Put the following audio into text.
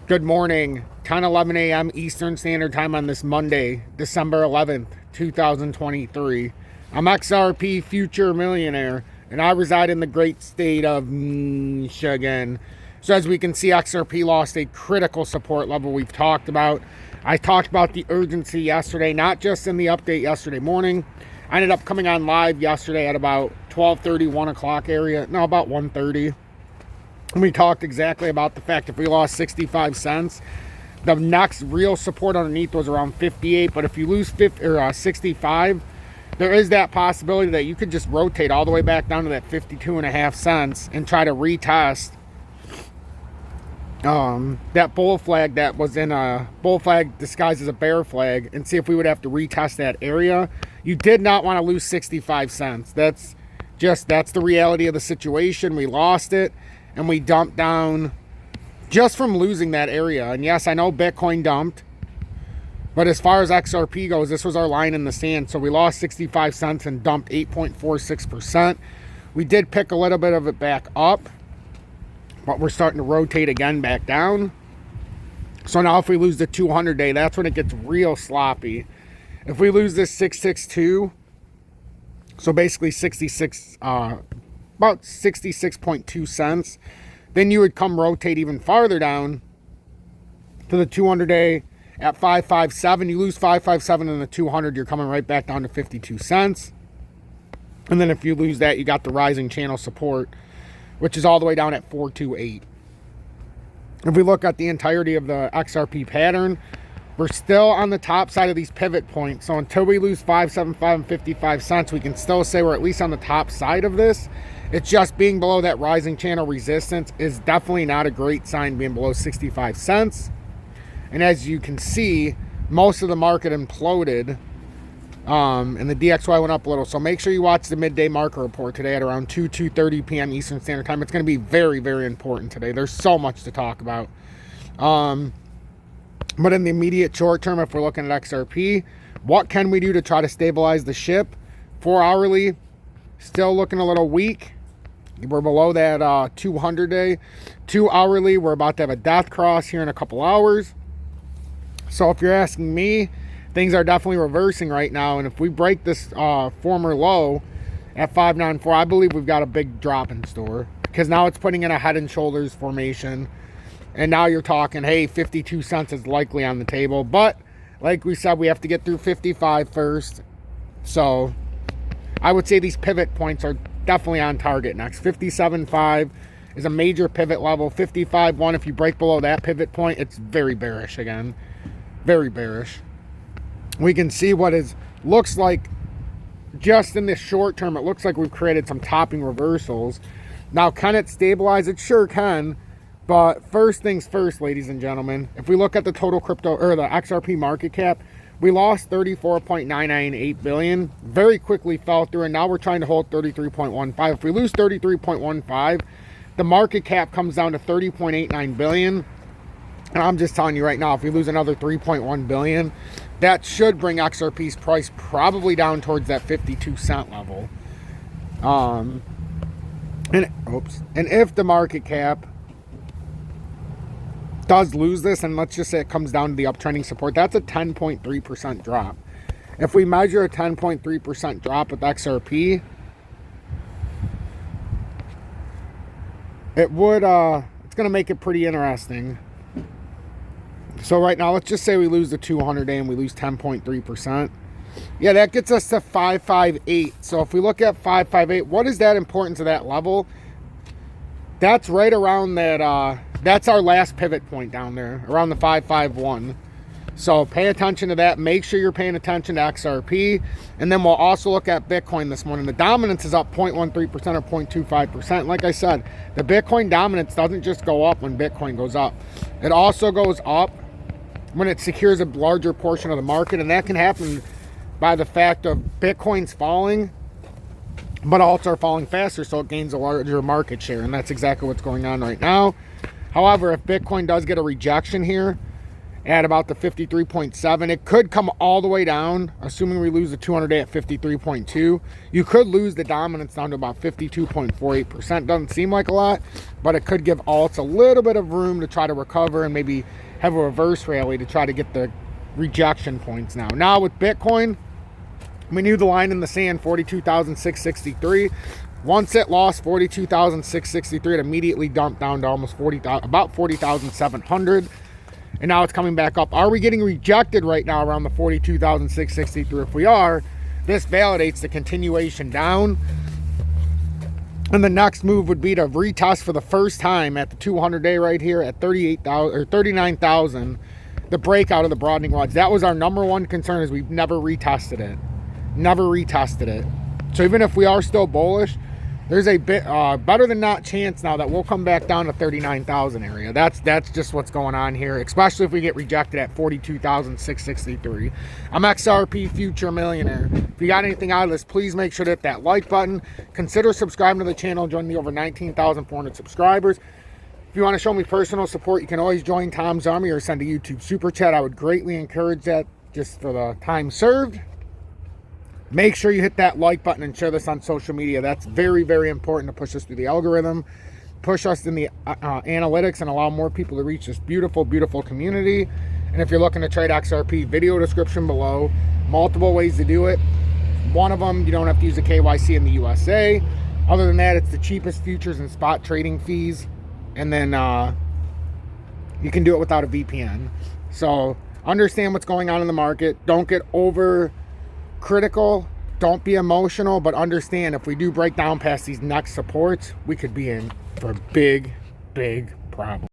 Good morning, 10:11 a.m. Eastern Standard Time on this Monday, December 11th, 2023. I'm XRP Future Millionaire, and I reside in the great state of Michigan. So as we can see, XRP lost a critical support level we've talked about. I talked about the urgency yesterday, not just in the update yesterday morning. I ended up coming on live yesterday at about 12:30, 1 o'clock area. No, about 1:30. And we talked exactly about the fact if we lost 65 cents, the next real support underneath was around 58. But if you lose 65, there is that possibility that you could just rotate all the way back down to that 52.5 cents and try to retest that bull flag that was in a bull flag disguised as a bear flag and see if we would have to retest that area. You did not want to lose 65 cents. That's the reality of the situation. We lost it. And we dumped down just from losing that area. And yes, I know Bitcoin dumped. But as far as XRP goes, this was our line in the sand. So we lost 65 cents and dumped 8.46%. We did pick a little bit of it back up. But we're starting to rotate again back down. So now if we lose the 200-day, that's when it gets real sloppy. If we lose this 662, so basically 66... about 66.2 cents, then you would come rotate even farther down to the 200-day at 557. You lose 557 in the 200, you're coming right back down to 52 cents. And then if you lose that, you got the rising channel support, which is all the way down at 428. If we look at the entirety of the XRP pattern, we're still on the top side of these pivot points. So until we lose 575 and 55 cents, we can still say we're at least on the top side of this. It's just being below that rising channel resistance is definitely not a great sign, being below 65 cents. And as you can see, most of the market imploded and the DXY went up a little. So make sure you watch the midday market report today at around 2:30 p.m. Eastern Standard Time. It's going to be very, very important today. There's so much to talk about. But in the immediate short term, if we're looking at XRP, what can we do to try to stabilize the ship? 4 hourly, still looking a little weak. We're below that 200-day. 2 hourly, we're about to have a death cross here in a couple hours. So if you're asking me, things are definitely reversing right now. And if we break this former low at 594, I believe we've got a big drop in store. Because now it's putting in a head and shoulders formation. And now you're talking, hey, 52 cents is likely on the table. But like we said, we have to get through 55 first. So I would say these pivot points are definitely on target next. 57.5 is a major pivot level. 55.1, if you break below that pivot point, it's very bearish again. Very bearish. We can see what is looks like just in this short term, it looks like we've created some topping reversals. Now, can it stabilize? It sure can. But first things first, ladies and gentlemen, if we look at the total crypto or the XRP market cap, we lost 34.998 billion, very quickly fell through, and now we're trying to hold 33.15. If we lose 33.15, the market cap comes down to 30.89 billion. And I'm just telling you right now, if we lose another 3.1 billion, that should bring XRP's price probably down towards that 52 cent level. And if the market cap does lose this, and let's just say it comes down to the uptrending support, that's a 10.3% drop. If we measure a 10.3% drop with XRP, it would it's going to make it pretty interesting. So right now, let's just say we lose the 200-day and we lose 10.3%. Yeah, that gets us to 558. So if we look at 558, what is that importance of that level? That's right around that that's our last pivot point down there, around the 551. So pay attention to that. Make sure you're paying attention to XRP. And then we'll also look at Bitcoin this morning. The dominance is up 0.13% or 0.25%. Like I said, the Bitcoin dominance doesn't just go up when Bitcoin goes up. It also goes up when it secures a larger portion of the market. And that can happen by the fact of Bitcoin's falling, but alts are falling faster, so it gains a larger market share. And that's exactly what's going on right now. However, if Bitcoin does get a rejection here, at about the 53.7. It could come all the way down, assuming we lose the 200-day at 53.2. You could lose the dominance down to about 52.48%. Doesn't seem like a lot, but it could give alts a little bit of room to try to recover and maybe have a reverse rally to try to get the rejection points now. Now with Bitcoin, we knew the line in the sand, 42,663. Once it lost 42,663, it immediately dumped down to almost about 40,700. And now it's coming back up. Are we getting rejected right now around the 42,663? If we are, this validates the continuation down. And the next move would be to retest for the first time at the 200-day right here at 38,000 or 39,000. The breakout of the broadening wedge. That was our number one concern, is we've never retested it. Never retested it. So even if we are still bullish, there's a bit better than not chance now that we'll come back down to 39,000 area. That's just what's going on here, especially if we get rejected at 42,663. I'm XRP Future Millionaire. If you got anything out of this, please make sure to hit that like button. Consider subscribing to the channel, join the over 19,400 subscribers. If you want to show me personal support, you can always join Tom's Army or send a YouTube super chat. I would greatly encourage that, just for the time served. Make sure you hit that like button and share this on social media. That's very, very important to push us through the algorithm, push us in the analytics, and allow more people to reach this beautiful, beautiful community. And if you're looking to trade XRP, video description below. Multiple ways to do it. One of them, you don't have to use a KYC in the USA. Other than that, it's the cheapest futures and spot trading fees. And then you can do it without a VPN. So understand what's going on in the market. Don't get over critical, don't be emotional, but understand if we do break down past these next supports, we could be in for big, big problems.